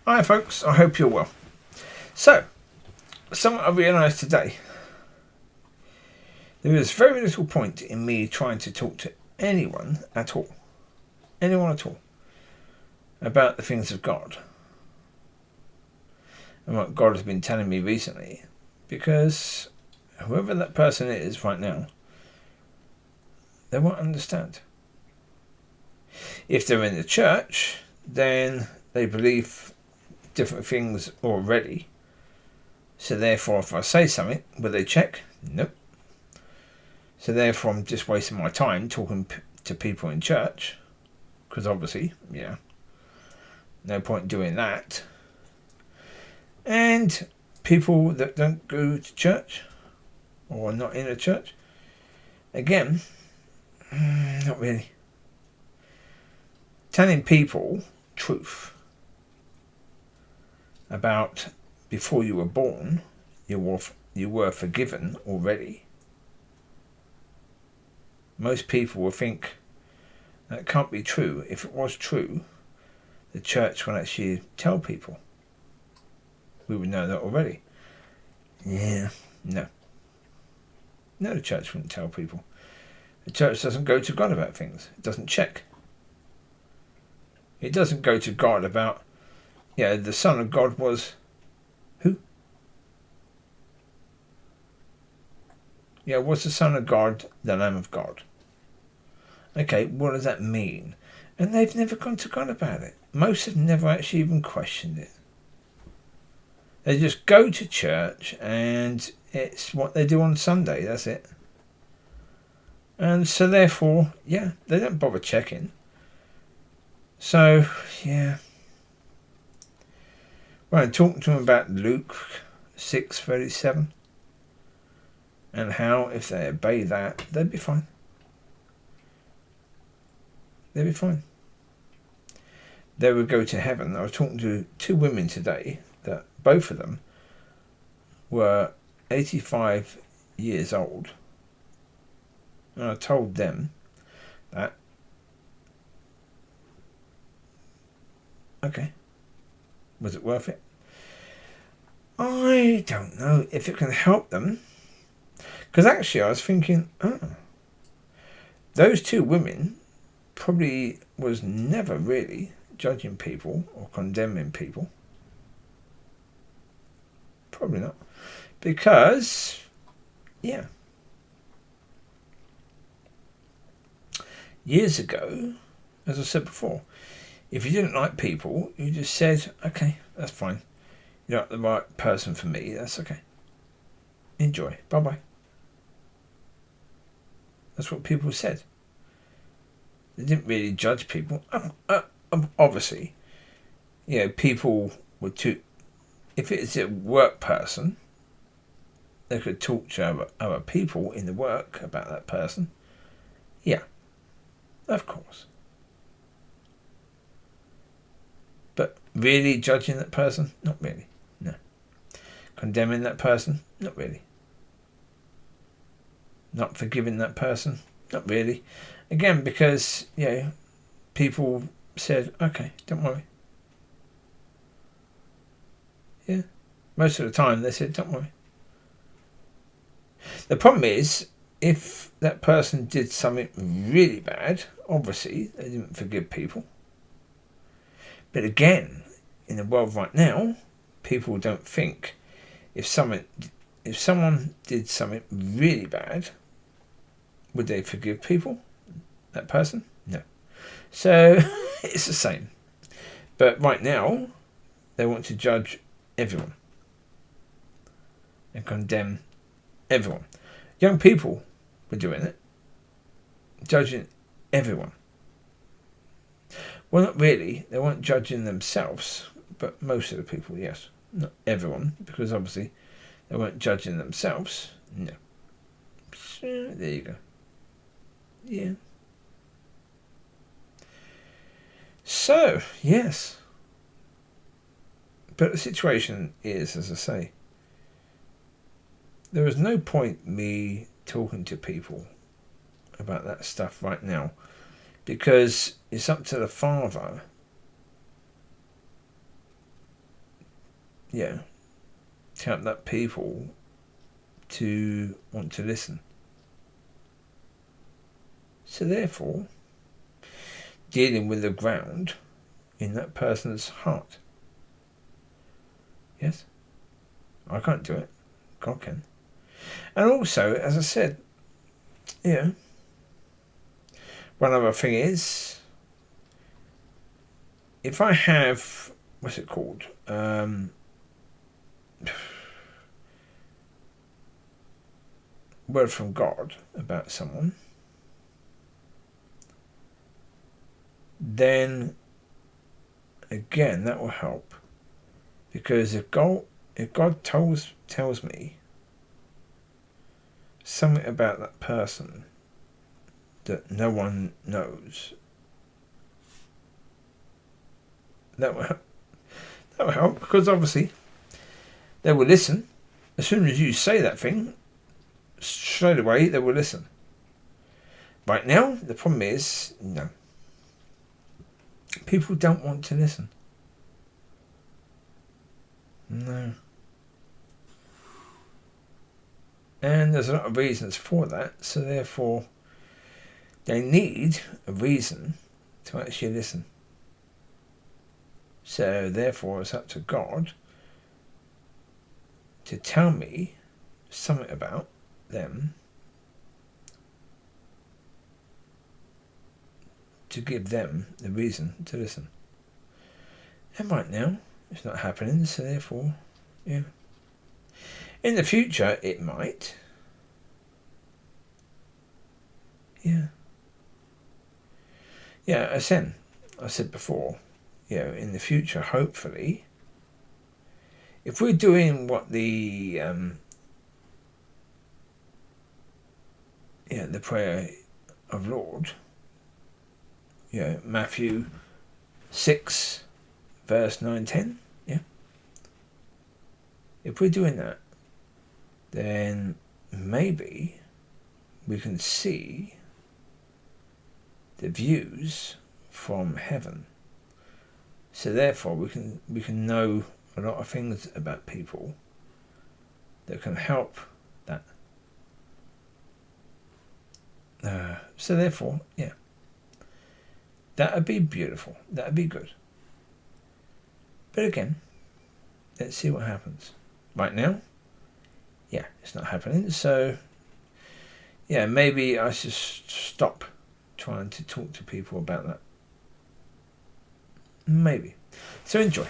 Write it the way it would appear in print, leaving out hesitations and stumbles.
Hi folks, I hope you're well. So, something I realised today. There is very little point in me trying to talk to anyone at all, about the things of God and what God has been telling me recently, because whoever that person is right now, they won't understand. If they're in the church, then they believe different things already. So therefore, if I say something, will they check? Nope. So therefore, I'm just wasting my time talking to people in church, because obviously, no point doing that. And people that don't go to church or are not in a church, again, not really. Telling people truth about before you were born, you were forgiven already. Most people will think that can't be true. If it was true, the church will actually tell people. We would know that already. No. No, the church wouldn't tell people. The church doesn't go to God about things. It doesn't check. It doesn't go to God about, the Son of God was who? Was the Son of God the Lamb of God? Okay, what does that mean? And they've never gone to God about it. Most have never actually even questioned it. They just go to church and it's what they do on Sunday, that's it. And so therefore, they don't bother checking. So, when I talked to them about Luke 6:37 and how if they obey that, they'd be fine. They'd be fine. They would go to heaven. I was talking to two women today that both of them were 85 years old. And I told them that, okay, was it worth it? I don't know if it can help them. Because actually I was thinking, those two women probably was never really judging people or condemning people. Probably not. Because, years ago, as I said before, if you didn't like people, you just said, okay, that's fine. You're not the right person for me, that's okay. Enjoy. Bye-bye. That's what people said. They didn't really judge people. Obviously, people would if it's a work person, they could talk to other people in the work about that person. Yeah, of course. But really judging that person? Not really. No. Condemning that person? Not really. Not forgiving that person? Not really. Again, because, people said, okay, don't worry. Yeah. Most of the time they said, don't worry. The problem is, if that person did something really bad, obviously they didn't forgive people. But again, in the world right now, people don't think if someone did something really bad, would they forgive people? That person? No. So it's the same. But right now, they want to judge everyone and condemn everyone. Young people were doing it, judging everyone. Well, not really. They weren't judging themselves, but most of the people, yes. Not everyone, because obviously they weren't judging themselves. No. So, there you go. Yeah. So, yes. But the situation is, as I say, there is no point me talking to people about that stuff right now, because it's up to the Father to help that people to want to listen. So therefore, dealing with the ground in that person's heart. Yes? I can't do it. God can. And also, as I said, one other thing is, if I have, what's it called? Word from God about someone, then again that will help, because if God tells me something about that person that no one knows, that will help, because obviously they will listen. As soon as you say that thing, straight away they will listen. Right now, the problem is, no. People don't want to listen. No. And there's a lot of reasons for that, so therefore they need a reason to actually listen. So therefore it's up to God to tell me something about them, to give them the reason to listen. And right now it's not happening, so therefore, in the future it might. As I said before, in the future, hopefully, if we're doing what the prayer of Lord, Matthew 6 verse 9-10, if we're doing that, then maybe we can see the views from heaven. So therefore we can know a lot of things about people that can help that. So therefore, that would be beautiful. That would be good. But again, let's see what happens. Right now, it's not happening. So, maybe I should stop trying to talk to people about that. Maybe. So enjoy.